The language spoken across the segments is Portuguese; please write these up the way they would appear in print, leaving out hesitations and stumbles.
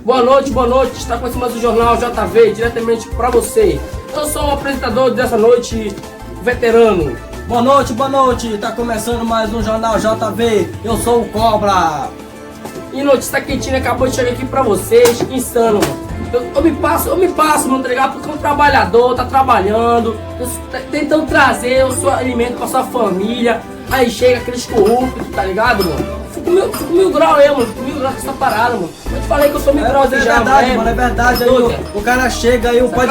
Boa noite. Está começando mais o Jornal JV, diretamente para você. Eu sou o apresentador dessa noite, veterano. Boa noite. Tá começando mais um Jornal JV. Eu sou o Cobra. E notícia quentinha acabou de chegar aqui para vocês, insano, mano. Eu me passo, mano, tá ligado? Porque um trabalhador tá trabalhando, tentando trazer o seu alimento pra sua família. Aí chega aqueles corruptos, tá ligado, mano? Fico mil grau aí, mano. Fico mil grau com essa parada, mano. Eu te falei que eu sou mil grau já, verdade, mano. É verdade, aí o cara chega aí, o pai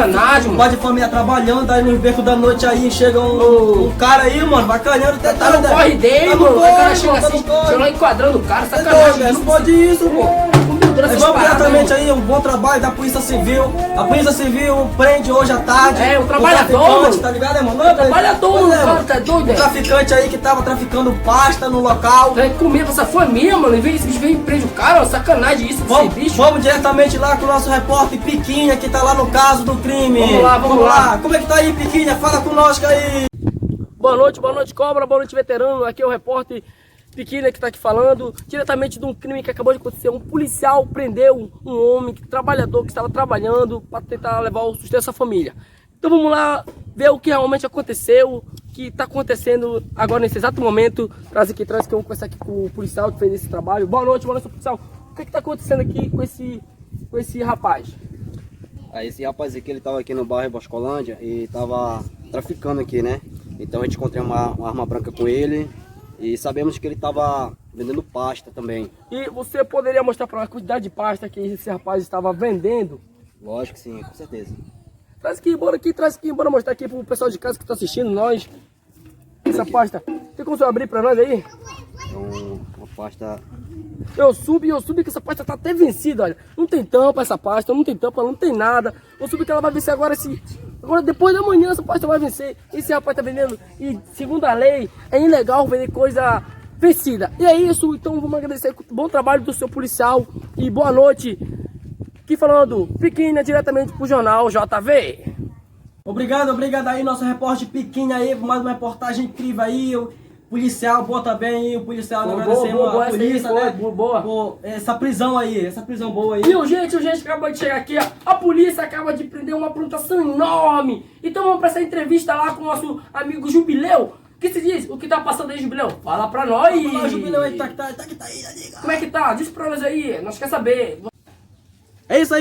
de família trabalhando, aí nos becos da noite aí chega um cara aí, mano, bacaneando. Tá no corre dele, mano. O cara chega assim, chega lá enquadrando o cara, sacanagem. Não pode isso, pô. Vamos diretamente aí, um bom trabalho da Polícia Civil. A Polícia Civil prende hoje à tarde. É, o trabalhador, mano. Tá ligado, mano? O trabalhador, mano, tá doido, o traficante aí que tava traficando pasta no local. É comer pra essa família, mano. Em vez de vem e prende o cara, ó, sacanagem isso, esse bicho. Vamos diretamente lá com o nosso repórter Piquinha, que tá lá no caso do crime. Vamos lá. Como é que tá aí, Piquinha? Fala conosco aí. Boa noite, Cobra. Boa noite, veterano. Aqui é o repórter Piquinha que tá aqui falando diretamente de um crime que acabou de acontecer. Um policial prendeu um homem, trabalhador que estava trabalhando para tentar levar o sustento dessa família. Então vamos lá ver o que realmente aconteceu, o que está acontecendo agora nesse exato momento. Traz que eu vou conversar aqui com o policial que fez esse trabalho. Boa noite, policial. O que está acontecendo aqui com esse rapaz? Esse rapaz aqui, ele tava aqui no bairro Boscolândia e tava traficando aqui, né? Então a gente encontrou uma arma branca com ele. E sabemos que ele estava vendendo pasta também. E você poderia mostrar para nós a quantidade de pasta que esse rapaz estava vendendo? Lógico que sim, com certeza. Traz aqui, bora mostrar aqui pro pessoal de casa que está assistindo nós. Essa pasta. Tem como você abrir para nós aí? Então, uma pasta... Eu subi que essa pasta tá até vencida, olha. Não tem tampa essa pasta, não tem tampa, não tem nada. Eu subi que ela vai vencer agora Agora depois da manhã essa pasta vai vencer. Esse rapaz tá vendendo e segundo a lei é ilegal vender coisa vencida. E é isso, então vamos agradecer o bom trabalho do seu policial e boa noite. Aqui falando Piquinha diretamente pro Jornal JV. Obrigado aí, nosso repórter Piquinha aí, por mais uma reportagem incrível aí. Policial, boa também aí, o policial, agradecemos a polícia, né? Boa. Essa prisão boa aí. Viu, gente, acabou de chegar aqui, ó. A polícia acaba de prender uma plantação enorme. Então vamos pra essa entrevista lá com o nosso amigo Jubileu. O que se diz? O que tá passando aí, Jubileu? Fala pra nós. Vamos lá, Jubileu aí, tá aí, amiga. Como é que tá? Diz pra nós aí, nós quer saber. É isso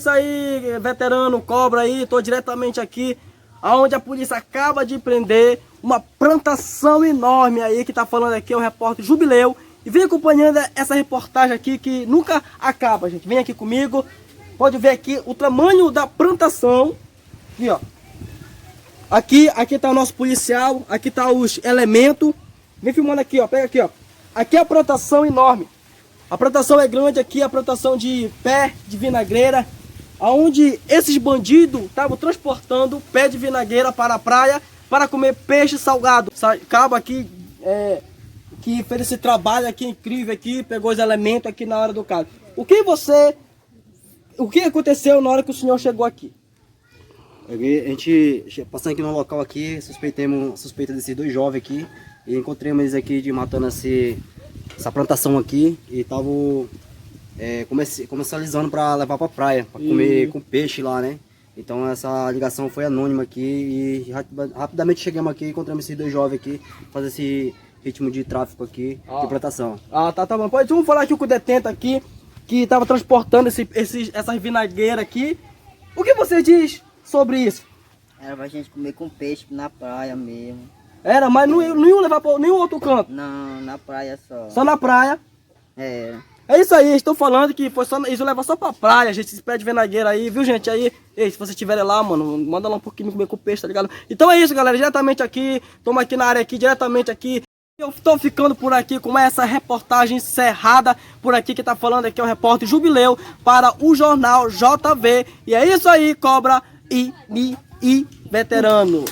aí, veterano Cobra aí, tô diretamente aqui, aonde a polícia acaba de prender uma plantação enorme aí, que tá falando aqui é o repórter Jubileu. E vem acompanhando essa reportagem aqui que nunca acaba, gente. Vem aqui comigo, pode ver aqui o tamanho da plantação. Aqui, ó. Aqui tá o nosso policial, aqui tá os elementos. Vem filmando aqui, ó, pega aqui, ó. Aqui é a plantação enorme. A plantação é grande aqui, a plantação de pé de vinagreira, onde esses bandidos estavam transportando pé de vinagreira para a praia para comer peixe salgado. Acaba aqui que fez esse trabalho aqui incrível aqui, pegou os elementos aqui na hora do caso. O que aconteceu na hora que o senhor chegou aqui? A gente passando aqui no local aqui, suspeita desses dois jovens aqui e encontramos eles aqui de matando essa plantação aqui e estavam comercializando para levar para praia, para comer com peixe lá, né? Então essa ligação foi anônima aqui e rapidamente chegamos aqui e encontramos esses dois jovens aqui, fazer esse ritmo de tráfico aqui de plantação. Tá bom. Vamos falar aqui com o detento aqui, que estava transportando essas vinagueiras aqui. O que você diz sobre isso? Era pra gente comer com peixe na praia mesmo. Era, mas não iam levar para nenhum outro canto? Não, na praia só. Só na praia? É isso aí, estou falando que foi só, eles levar só pra praia, gente, esse pé de venagueira aí, viu, gente? Aí, ei, se vocês estiverem lá, mano, manda lá um pouquinho comer com peixe, tá ligado? Então é isso, galera, diretamente aqui, estamos aqui na área aqui, diretamente aqui. Eu tô ficando por aqui com essa reportagem encerrada por aqui, que tá falando aqui é o repórter Jubileu para o Jornal JV. E é isso aí, Cobra e veterano.